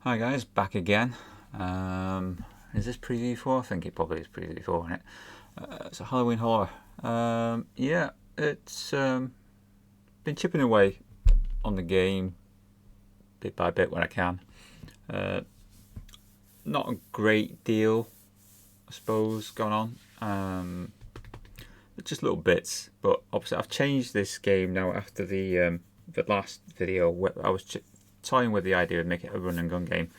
Hi guys, back again. Is this preview 4? I think it probably is preview 4, isn't it? It's a Halloween horror. Yeah, it's been chipping away on the game bit by bit when I can. Uh, Not a great deal, I suppose, going on. Just little bits, but obviously I've changed this game now after the last video where I was toying with the idea of making it a run and gun game,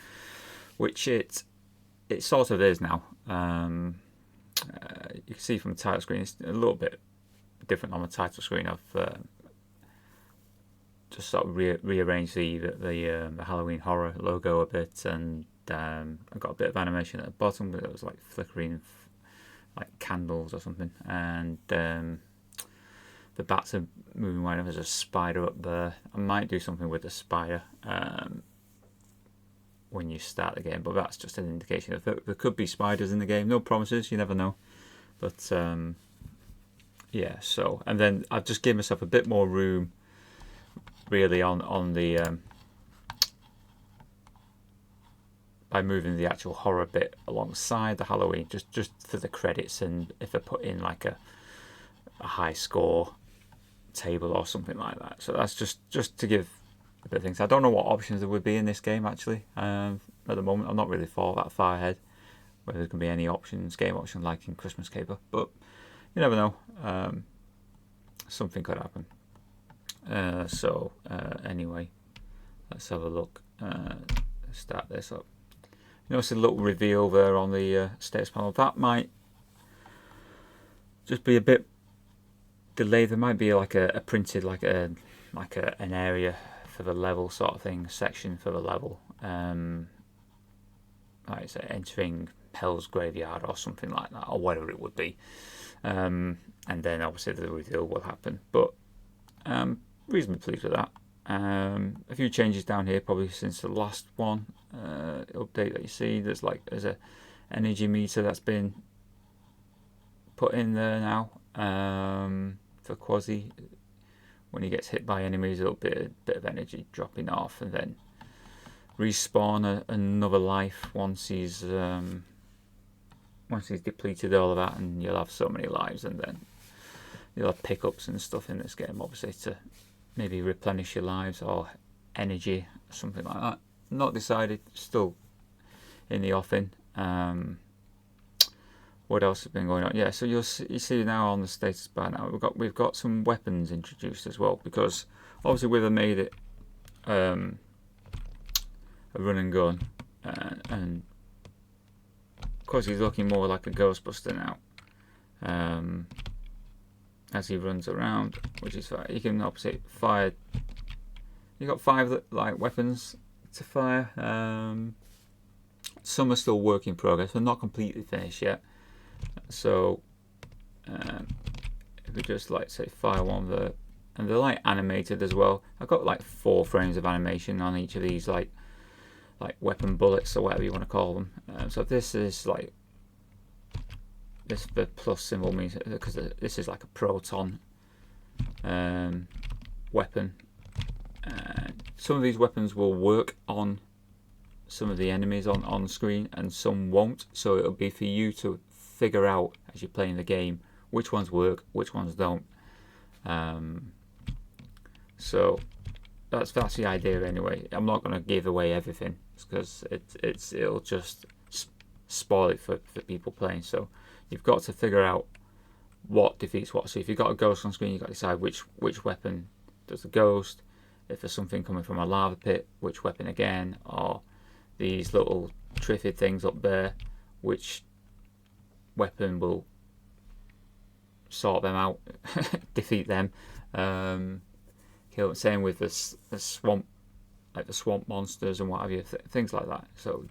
which it sort of is now. You can see from the title screen, it's a little bit different on the title screen. I've just sort of rearranged the Halloween horror logo a bit, and I've got a bit of animation at the bottom, but it was like flickering, like candles or something, and the bats are moving around. There's a spider up there. I might do something with the spider when you start the game, but that's just an indication of there could be spiders in the game. No promises, you never know. But yeah, so, and then I've just given myself a bit more room really on the by moving the actual horror bit alongside the Halloween, just for the credits, and if I put in like a high score table or something like that. So that's just to give a bit of things. I don't know what options there would be in this game actually. At the moment, I'm not really thought that far ahead whether there's going to be any options, game options like in Christmas Caper, but you never know. Something could happen. Anyway, let's have a look. Start this up. You notice a little reveal there on the status panel. That might just be a bit delayed. There might be like a printed an area for the level sort of thing, section for the level. Like I say, entering Hell's Graveyard or something like that, or whatever it would be. And then obviously the reveal will happen. But reasonably pleased with that. A few changes down here probably since the last one update that you see. There's a energy meter that's been put in there now for Quasi. When he gets hit by enemies, a little bit of energy dropping off, and then respawn another life once he's depleted all of that, and you'll have so many lives, and then you'll have pickups and stuff in this game, obviously, to maybe replenish your lives or energy, something like that. Not decided, still in the offing. What else has been going on? Yeah, so you see now on the status bar now we've got some weapons introduced as well, because obviously we've made it a run and gun, and because he's looking more like a Ghostbuster now. As he runs around, which is fine. You can obviously fire. You got 5 like weapons to fire. Some are still work in progress. They're not completely finished yet. So if we just like say fire one there, and they're like animated as well. I've got like 4 frames of animation on each of these like weapon bullets or whatever you want to call them. So this is like the plus symbol means because this is like a proton weapon. Some of these weapons will work on some of the enemies on screen, and some won't. So it'll be for you to figure out as you're playing the game which ones work, which ones don't. So that's the idea anyway. I'm not going to give away everything because it'll just spoil it for people playing. So you've got to figure out what defeats what. So if you've got a ghost on screen, you've got to decide which weapon does the ghost. If there's something coming from a lava pit, which weapon again, or these little triffid things up there, which weapon will sort them out, defeat them. Same with the swamp, like the swamp monsters and what have you, things like that. So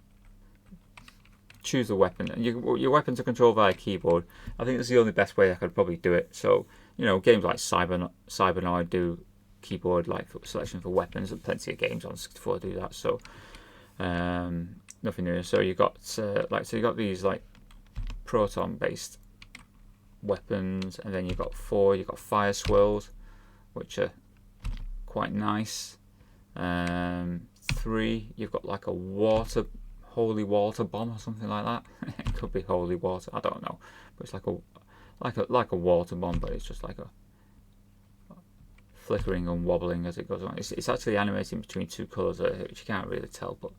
choose a weapon, and your weapons are controlled via keyboard. I think that's the only best way I could probably do it. So games like Cybernoid do keyboard like selection for weapons, and plenty of games on 64 do that. So nothing new. So you got you got these like proton based weapons, and then you've got fire swirls, which are quite nice. 3, you've got like a holy water bomb or something like that. It could be holy water, I don't know, but it's like a water bomb, but it's just like a flickering and wobbling as it goes on. It's actually animating between 2 colours, which you can't really tell, but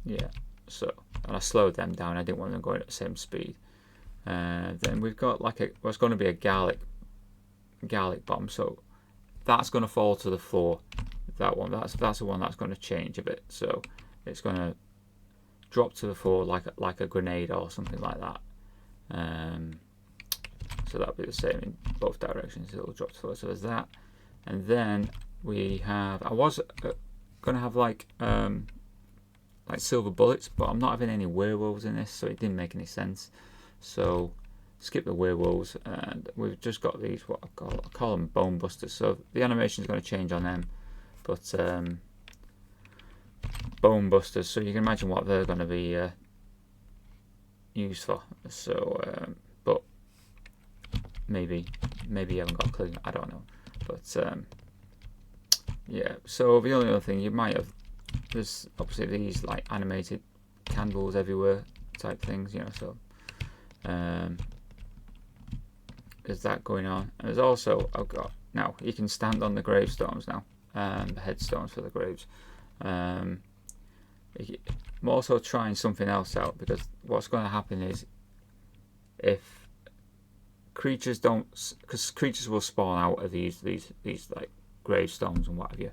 yeah. So, and I slowed them down. I didn't want them going at the same speed. Then we've got like what's going to be a garlic bomb. So that's going to fall to the floor. That one, that's the one that's going to change a bit. So it's going to drop to the floor like a grenade or something like that. So that'll be the same in both directions. It'll drop to the floor. So there's that. And then we have. I was going to have like silver bullets, but I'm not having any werewolves in this, so it didn't make any sense. So skip the werewolves, and we've just got these, what I call them bone busters. So the animation is going to change on them, but bone busters. So you can imagine what they're going to be used for. So, but maybe you haven't got a clue. I don't know, but yeah. So the only other thing you might have. There's obviously these like animated candles everywhere type things, you know, so there's that going on. And there's also, now you can stand on the gravestones now, the headstones for the graves. I'm also trying something else out, because what's going to happen is if creatures don't, because creatures will spawn out of these like gravestones and what have you.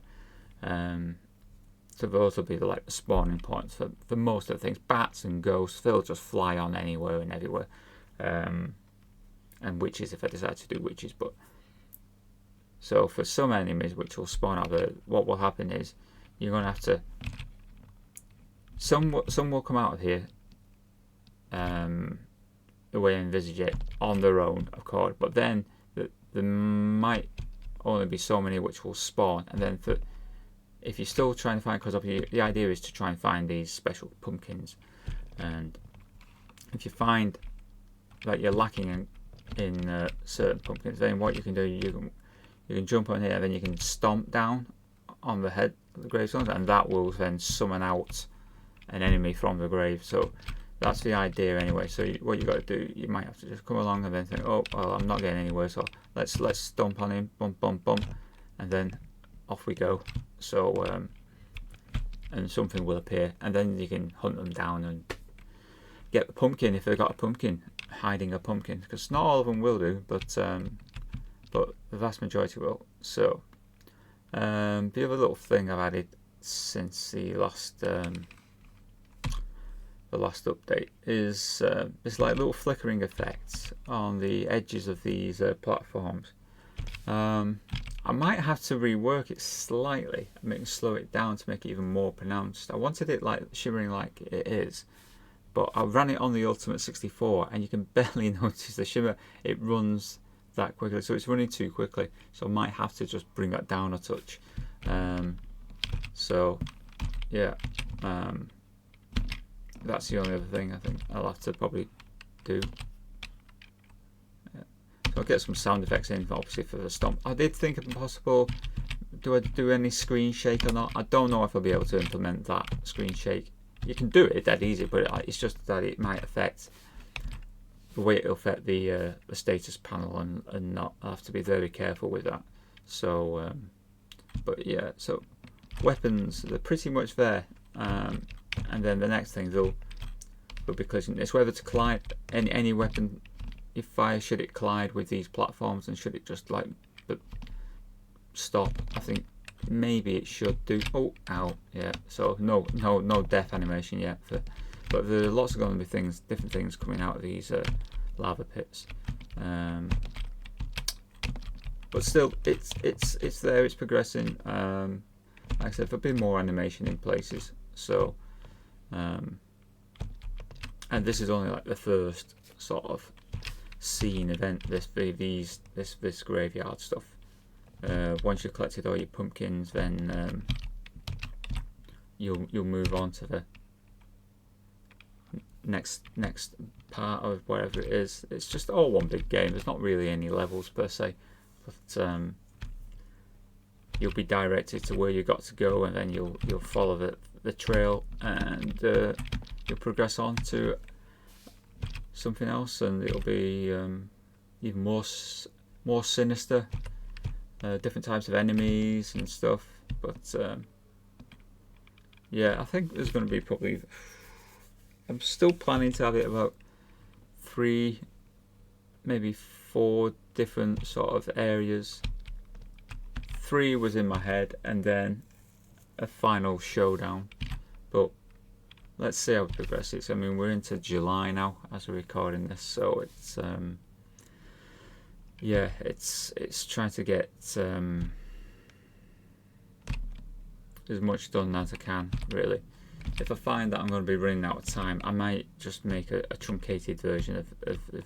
So those will be the spawning points for most of the things. Bats and ghosts, they'll just fly on anywhere and everywhere. And witches, if I decide to do witches. But so for some enemies which will spawn out there, what will happen is you're going to have to. Some will come out of here, the way I envisage it, on their own, of course. But then there might only be so many which will spawn, and then if you're still trying to find, because the idea is to try and find these special pumpkins, and if you find that you're lacking in certain pumpkins, then what you can do, you can jump on here, and then you can stomp down on the head of the gravestones, and that will then summon out an enemy from the grave. So that's the idea anyway. So what you got to do, you might have to just come along and then think, oh well, I'm not getting anywhere, so let's stomp on him, bump bump bump, and then off we go. So and something will appear, and then you can hunt them down and get the pumpkin if they've got a pumpkin, hiding a pumpkin, because not all of them will do, but the vast majority will. So the other little thing I've added since the last update is this like little flickering effects on the edges of these platforms. I might have to rework it slightly and slow it down to make it even more pronounced. I wanted it like shimmering like it is, but I ran it on the Ultimate 64 and you can barely notice the shimmer. It runs that quickly, so it's running too quickly, so I might have to just bring that down a touch. So yeah, that's the only other thing I think I'll have to probably do. So I'll get some sound effects in, obviously, for the stomp. I did think of possible, do I do any screen shake or not? I don't know if I'll be able to implement that screen shake. You can do it dead easy, but it's just that it might affect the way it'll affect the status panel, and not. I'll have to be very careful with that. So, but yeah, so weapons, they're pretty much there, and then the next thing they'll be clicking. It's whether to collide any weapon. If fire, should it collide with these platforms, and should it just like stop? I think maybe it should do. Oh, ow, yeah. So no death animation yet. But there are lots of going to be different things coming out of these lava pits. But still, it's there. It's progressing. Like I said, there'll be more animation in places. So, and this is only like the first sort of scene event, this graveyard stuff. Once you've collected all your pumpkins, then you'll move on to the next part of whatever it is. It's just all one big game. There's not really any levels per se, but you'll be directed to where you got to go, and then you'll follow the trail, and you'll progress on to something else, and it'll be even more sinister, different types of enemies and stuff. But yeah, I think there's going to be probably, I'm still planning to have it about 3, maybe 4 different sort of areas. 3 was in my head, and then a final showdown. But let's see how it progresses. I mean, we're into July now as we're recording this, so it's yeah, it's trying to get as much done as I can, really. If I find that I'm going to be running out of time, I might just make a truncated version of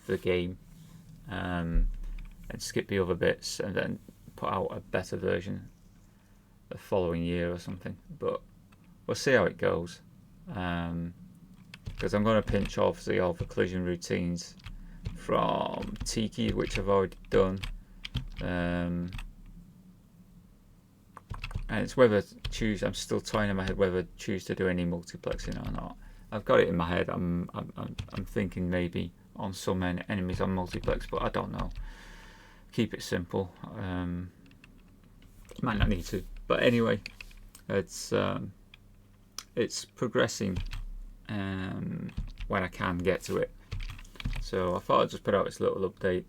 the game, and skip the other bits, and then put out a better version the following year or something. But we'll see how it goes, because I'm going to pinch obviously all the collision routines from Tiki, which I've already done, and it's whether to choose. I'm still toying in my head whether to choose to do any multiplexing or not. I've got it in my head. I'm thinking maybe on some enemies on multiplex, but I don't know. Keep it simple. Might not need to, but anyway, it's progressing when I can get to it. So I thought I'd just put out this little update,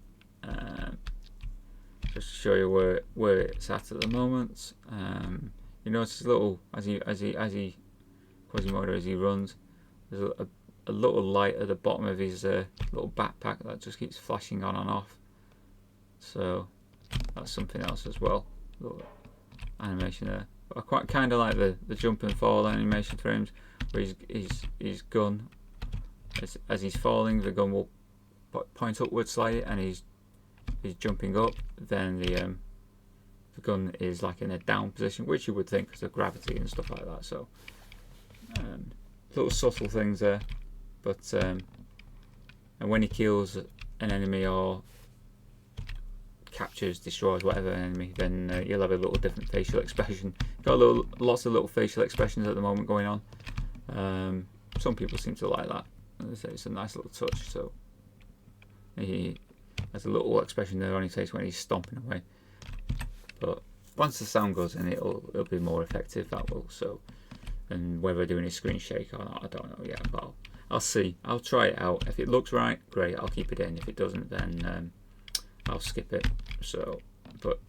just to show you where it's at the moment. You notice a little as he Quasimodo, as he runs, there's a little light at the bottom of his little backpack that just keeps flashing on and off. So that's something else as well. Little animation there. But I quite kind of like the jump and fall animation frames, where his gun, as he's falling, the gun will point upwards slightly, and he's jumping up. Then the gun is like in a down position, which you would think because of gravity and stuff like that. So little subtle things there. But and when he kills an enemy or captures, destroys whatever enemy, then you'll have a little different facial expression. Got lots of little facial expressions at the moment going on. Some people seem to like that. It's a nice little touch. So he has a little expression there on his face when he's stomping away. But once the sound goes in, it'll be more effective. That will. So, and whether doing a screen shake or not, I don't know yet. But I'll see. I'll try it out. If it looks right, great. I'll keep it in. If it doesn't, then I'll skip it. So, but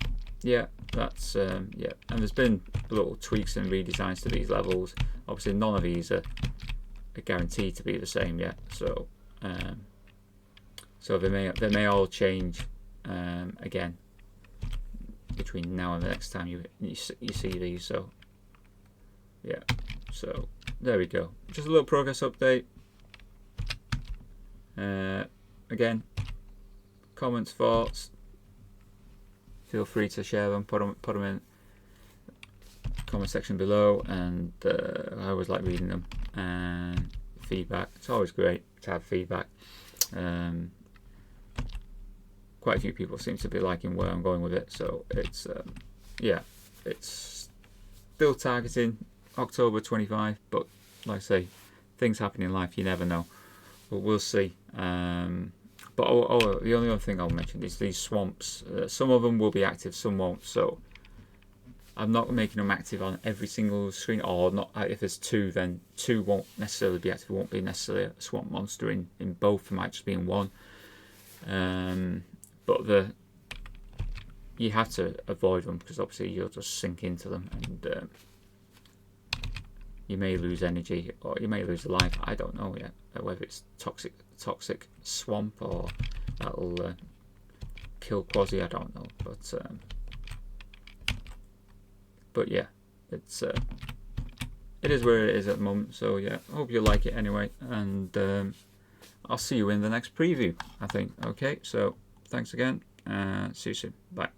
yeah, that's yeah. And there's been little tweaks and redesigns to these levels. Obviously, none of these are guaranteed to be the same yet. So, so they may all change again between now and the next time you see these. So, yeah. So there we go. Just a little progress update. Again, comments, thoughts, feel free to share them, put them in the comment section below, and I always like reading them. And feedback, it's always great to have feedback. Quite a few people seem to be liking where I'm going with it, so it's yeah, it's still targeting October 25, but like I say, things happen in life, you never know, but we'll see. But the only other thing I'll mention is these swamps. Some of them will be active, some won't. So I'm not making them active on every single screen, or not. If there's 2, then 2 won't necessarily be active. It won't be necessarily a swamp monster in both. It might just be in one. But you have to avoid them, because obviously you'll just sink into them, and you may lose energy, or you may lose a life. I don't know yet whether it's toxic swamp or that'll kill Quasi. I don't know, but yeah, it is where it is at the moment. So yeah, hope you like it anyway, and I'll see you in the next preview, I think. Okay, so thanks again, see you soon, bye.